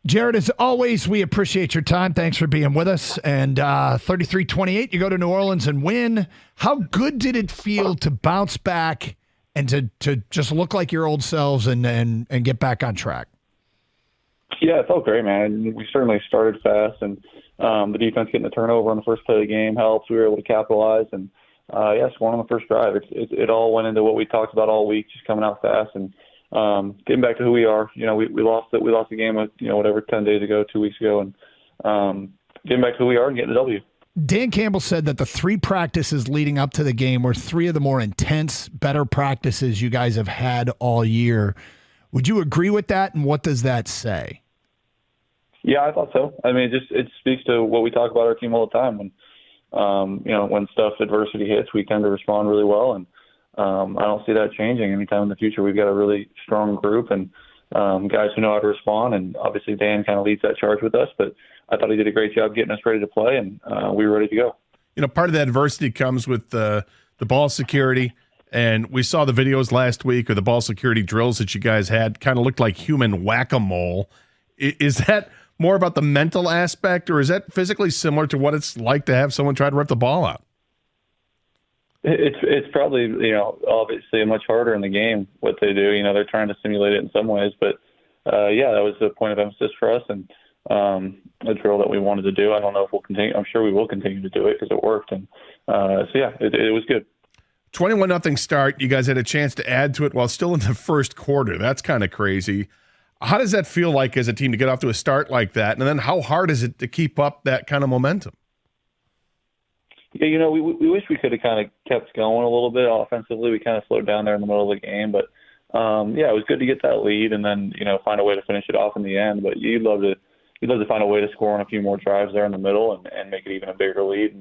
Jared, as always, we appreciate your time. Thanks for being with us. And 33-28, you go to New Orleans and win. How good did it feel to bounce back and to just look like your old selves and get back on track? Yeah, it felt great, man. We certainly started fast, and the defense getting the turnover on the first play of the game helped. We were able to capitalize, and scoring on the first drive. It all went into what we talked about all week, just coming out fast and getting back to who we are. You know, we lost the game, 10 days ago, 2 weeks ago, and getting back to who we are and getting the W. Dan Campbell said that the 3 practices leading up to the game were 3 of the more intense, better practices you guys have had all year. Would you agree with that, and what does that say? Yeah, I thought so. I mean, it speaks to what we talk about our team all the time. When adversity hits, we tend to respond really well, and I don't see that changing anytime in the future. We've got a really strong group and guys who know how to respond, and obviously Dan kind of leads that charge with us, but I thought he did a great job getting us ready to play, and we were ready to go. You know, part of that adversity comes with the ball security, and we saw the videos last week of the ball security drills that you guys had. Kind of looked like human whack-a-mole. Is that more about the mental aspect, or is that physically similar to what it's like to have someone try to rip the ball out? It's probably, obviously much harder in the game what they do. They're trying to simulate it in some ways, but that was a point of emphasis for us, and a drill that we wanted to do. I don't know if we'll continue. I'm sure we will continue to do it because it worked, and it was good. 21-0 start. You guys had a chance to add to it while still in the first quarter. That's kind of crazy. How does that feel like as a team to get off to a start like that? And then how hard is it to keep up that kind of momentum? Yeah, we wish we could have kind of kept going a little bit offensively. We kind of slowed down there in the middle of the game. But, it was good to get that lead and then, find a way to finish it off in the end. But you'd love to find a way to score on a few more drives there in the middle and make it even a bigger lead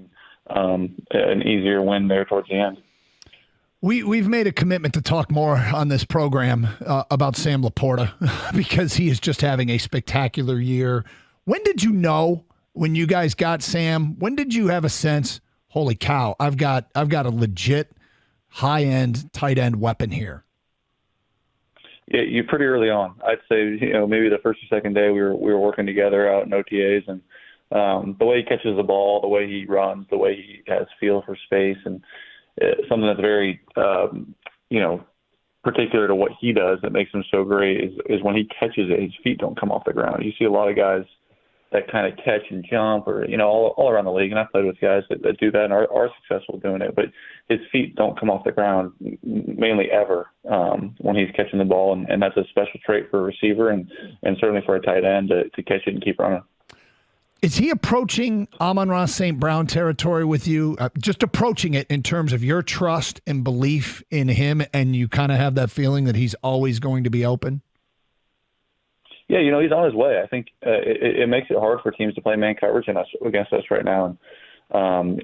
and an easier win there towards the end. We've made a commitment to talk more on this program about Sam Laporta because he is just having a spectacular year. When did you know when you guys got Sam? When did you have a sense, holy cow, I've got a legit high-end tight end weapon here? Yeah, you pretty early on. I'd say maybe the first or second day we were working together out in OTAs, and the way he catches the ball, the way he runs, the way he has feel for space, and something that's very, particular to what he does that makes him so great is when he catches it, his feet don't come off the ground. You see a lot of guys that kind of catch and jump or, all around the league. And I've played with guys that do that and are successful doing it. But his feet don't come off the ground mainly ever when he's catching the ball. And that's a special trait for a receiver and certainly for a tight end to catch it and keep running. Is he approaching Amon-Ra St. Brown territory with you? Just approaching it in terms of your trust and belief in him, and you kind of have that feeling that he's always going to be open? Yeah, he's on his way. I think it makes it hard for teams to play man coverage against us right now. And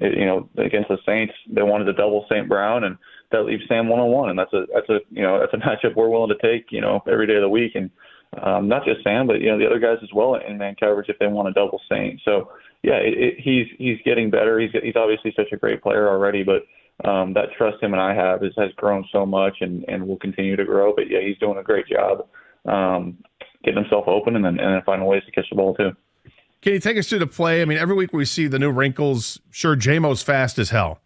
against the Saints, they wanted to double St. Brown, and that leaves Sam one-on-one, and that's a matchup we're willing to take, every day of the week. And not just Sam, but the other guys as well in man coverage if they want to double Saint. So yeah, he's getting better. He's obviously such a great player already, but that trust him and I have has grown so much and will continue to grow. But yeah, he's doing a great job getting himself open and then finding ways to catch the ball too. Can you take us through the play? I mean, every week we see the new wrinkles. Sure, J-Mo's fast as hell,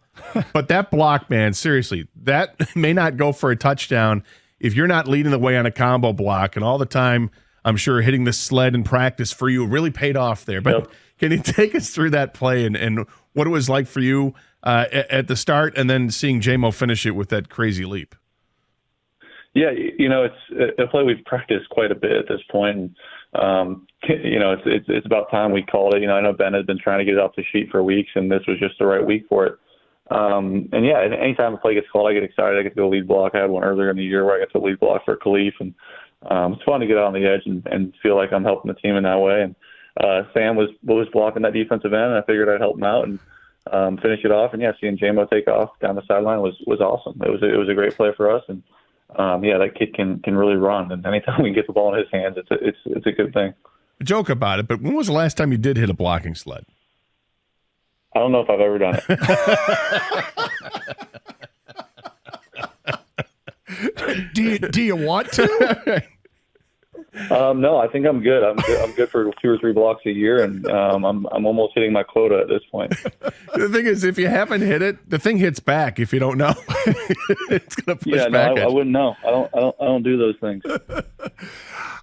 but that block, man, seriously, that may not go for a touchdown if you're not leading the way on a combo block. And all the time, I'm sure hitting the sled in practice for you really paid off there. But Can you take us through that play and what it was like for you at the start and then seeing J-Mo finish it with that crazy leap? Yeah, it's a play we've practiced quite a bit at this point. And, it's about time we called it. I know Ben has been trying to get it off the sheet for weeks, and this was just the right week for it. Anytime a play gets called, I get excited. I get to go lead block. I had one earlier in the year where I got to lead block for Khalif, and it's fun to get out on the edge and feel like I'm helping the team in that way. And Sam was blocking that defensive end, and I figured I'd help him out and finish it off. And seeing J-Mo take off down the sideline was awesome. It was a great play for us, and that kid can really run. And anytime we can get the ball in his hands, it's a good thing. Joke about it, but when was the last time you did hit a blocking sled? I don't know if I've ever done it. Do you want to? No, I think I'm good. I'm good for 2 or 3 blocks a year, and I'm almost hitting my quota at this point. The thing is, if you haven't hit it, the thing hits back. If you don't know, it's gonna push Yeah, back. no, I wouldn't know. I don't do those things.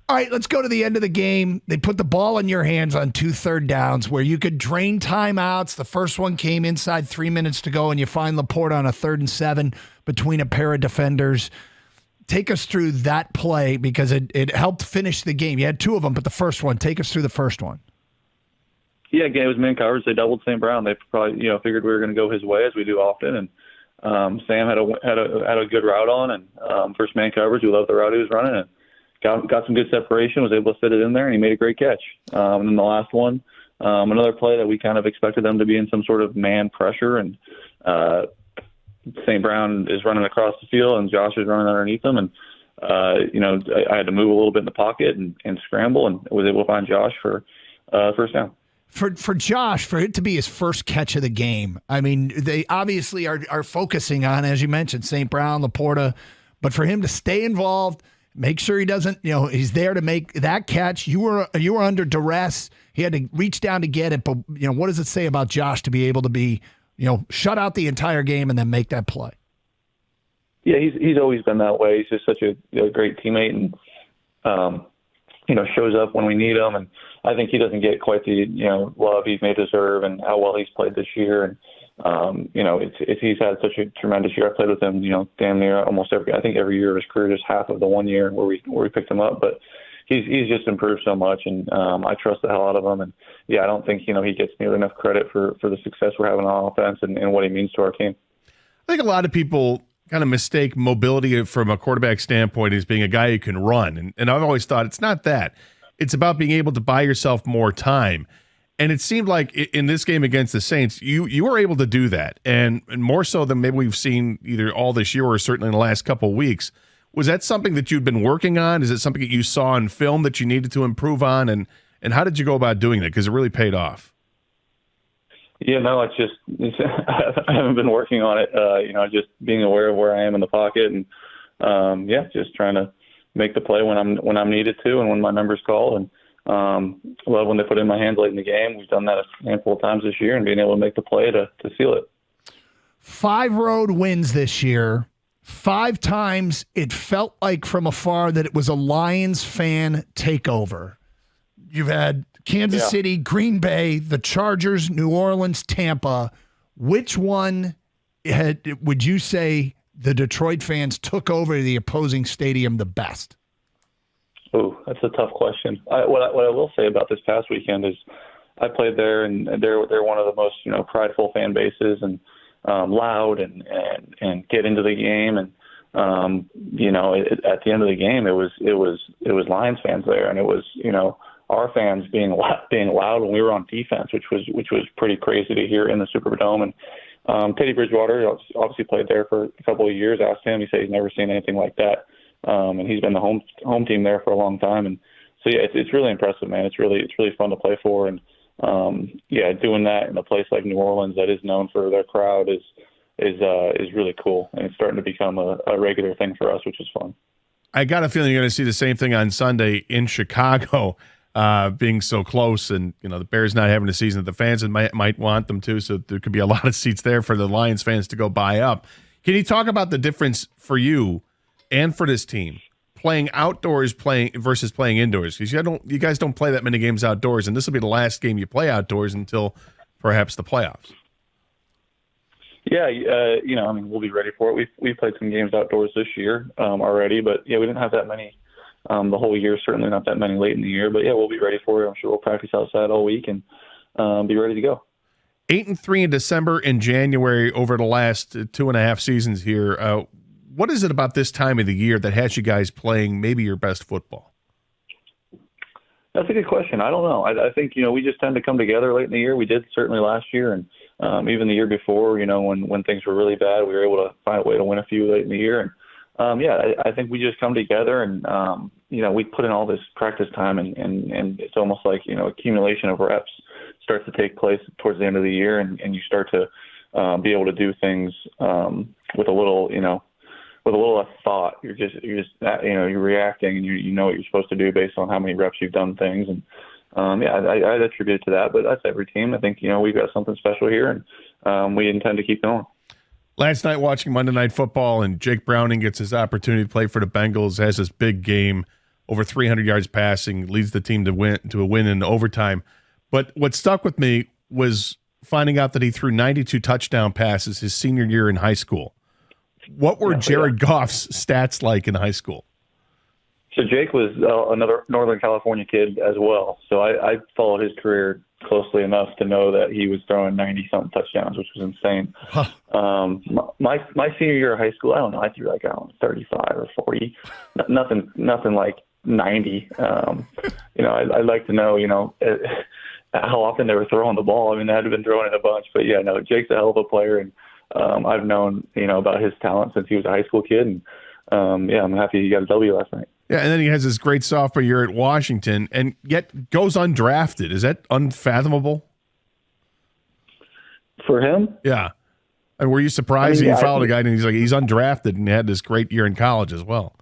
All right, let's go to the end of the game. They put the ball in your hands on 2 third downs where you could drain timeouts. The first one came inside 3 minutes to go, and you find Laporta on a 3rd and 7 between a pair of defenders. Take us through that play because it helped finish the game. You had 2 of them, but the first one, take us through the first one. Yeah, again, it was man coverage. They doubled St. Brown. They probably figured we were going to go his way as we do often, and Sam had a good route on, and first man coverage. We loved the route he was running, and got some good separation. Was able to fit it in there, and he made a great catch. And then the last one, another play that we kind of expected them to be in some sort of man pressure, and St. Brown is running across the field, and Josh is running underneath him, and I had to move a little bit in the pocket and scramble, and was able to find Josh for first down. For Josh, for it to be his first catch of the game, I mean, they obviously are focusing on, as you mentioned, St. Brown, Laporta, but for him to stay involved, make sure he doesn't, he's there to make that catch. You were under duress. He had to reach down to get it, but what does it say about Josh to be able to be, shut out the entire game and then make that play? Yeah, he's always been that way. He's just such a great teammate, and shows up when we need him. And I think he doesn't get quite the love he may deserve, and how well he's played this year. And he's had such a tremendous year. I played with him, damn near almost every year of his career, just half of the 1 year where we picked him up. But he's just improved so much, and I trust the hell out of him. And yeah, I don't think he gets nearly enough credit for the success we're having on offense and what he means to our team. I think a lot of people kind of mistake mobility from a quarterback standpoint as being a guy who can run. And I've always thought it's not that. It's about being able to buy yourself more time. And it seemed like in this game against the Saints, you were able to do that. And more so than maybe we've seen either all this year or certainly in the last couple of weeks. Was that something that you'd been working on? Is it something that you saw in film that you needed to improve on? And how did you go about doing that? Because it really paid off. Yeah, no, I haven't been working on it. Just being aware of where I am in the pocket, and just trying to make the play when I'm needed to, and when my number's called. And love when they put it in my hands late in the game. We've done that a handful of times this year, and being able to make the play to seal it. 5 road wins this year. 5 times it felt like from afar that it was a Lions fan takeover. You've had Kansas City, Green Bay, the Chargers, New Orleans, Tampa. Which one would you say the Detroit fans took over the opposing stadium the best? Oh, that's a tough question. What I will say about this past weekend is I played there, and they're one of the most prideful fan bases, and loud and get into the game. And at the end of the game, it was Lions fans there, and it was our fans being loud when we were on defense, which was pretty crazy to hear in the Superdome. And Teddy Bridgewater obviously played there for a couple of years. Asked him, he said he's never seen anything like that, and he's been the home team there for a long time. And so yeah, it's really impressive, man. It's really fun to play for, and doing that in a place like New Orleans that is known for their crowd is really cool, and it's starting to become a regular thing for us, which is fun. I got a feeling you're going to see the same thing on Sunday in Chicago. Being so close, and the Bears not having a season that the fans might want them to, so there could be a lot of seats there for the Lions fans to go buy up. Can you talk about the difference for you and for this team playing outdoors versus playing indoors? Because you guys don't play that many games outdoors, and this will be the last game you play outdoors until perhaps the playoffs. Yeah, we'll be ready for it. We've played some games outdoors this year already, but we didn't have that many the whole year, certainly not that many late in the year. But we'll be ready for it. I'm sure we'll practice outside all week and be ready to go. 8-3 in December and January over the last 2.5 seasons here. What is it about this time of the year that has you guys playing maybe your best football? That's a good question. I don't know. I think, we just tend to come together late in the year. We did certainly last year, and even the year before, when things were really bad, we were able to find a way to win a few late in the year. And I think we just come together, and we put in all this practice time, and it's almost like accumulation of reps starts to take place towards the end of the year, and you start to be able to do things with a little with a little less thought. You're just you're reacting, and you know what you're supposed to do based on how many reps you've done things. And I'd attribute it to that, but that's every team. I think we've got something special here, and we intend to keep going. Last night watching Monday Night Football, and Jake Browning gets his opportunity to play for the Bengals, has this big game, over 300 yards passing, leads the team to a win in overtime. But what stuck with me was finding out that he threw 92 touchdown passes his senior year in high school. What were Jared Goff's stats like in high school? So Jake was another Northern California kid as well. So I followed his career closely enough to know that he was throwing 90-something touchdowns, which was insane. Huh. My senior year of high school, I don't know, I threw 35 or 40. Nothing like 90. I'd like to know, how often they were throwing the ball. I mean, they had been throwing it a bunch. But, Jake's a hell of a player, and I've known, about his talent since he was a high school kid. And, I'm happy he got a W last night. Yeah, and then he has this great sophomore year at Washington, and yet goes undrafted. Is that unfathomable? For him? Yeah. And were you surprised that you followed a guy and he's undrafted and had this great year in college as well?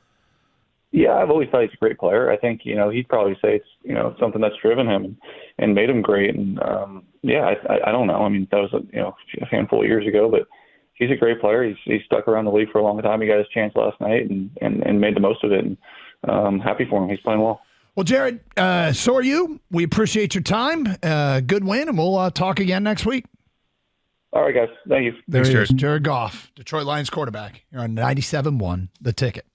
Yeah, I've always thought he's a great player. I think, he'd probably say it's, something that's driven him and made him great. And, I don't know. I mean, that was, a handful of years ago, but he's a great player. He's stuck around the league for a long time. He got his chance last night and made the most of it. And I'm happy for him. He's playing well. Well, Jared, so are you. We appreciate your time. Good win, and we'll talk again next week. All right, guys. Thank you. There he is, Jared Goff, Detroit Lions quarterback. You're on 97.1, The Ticket.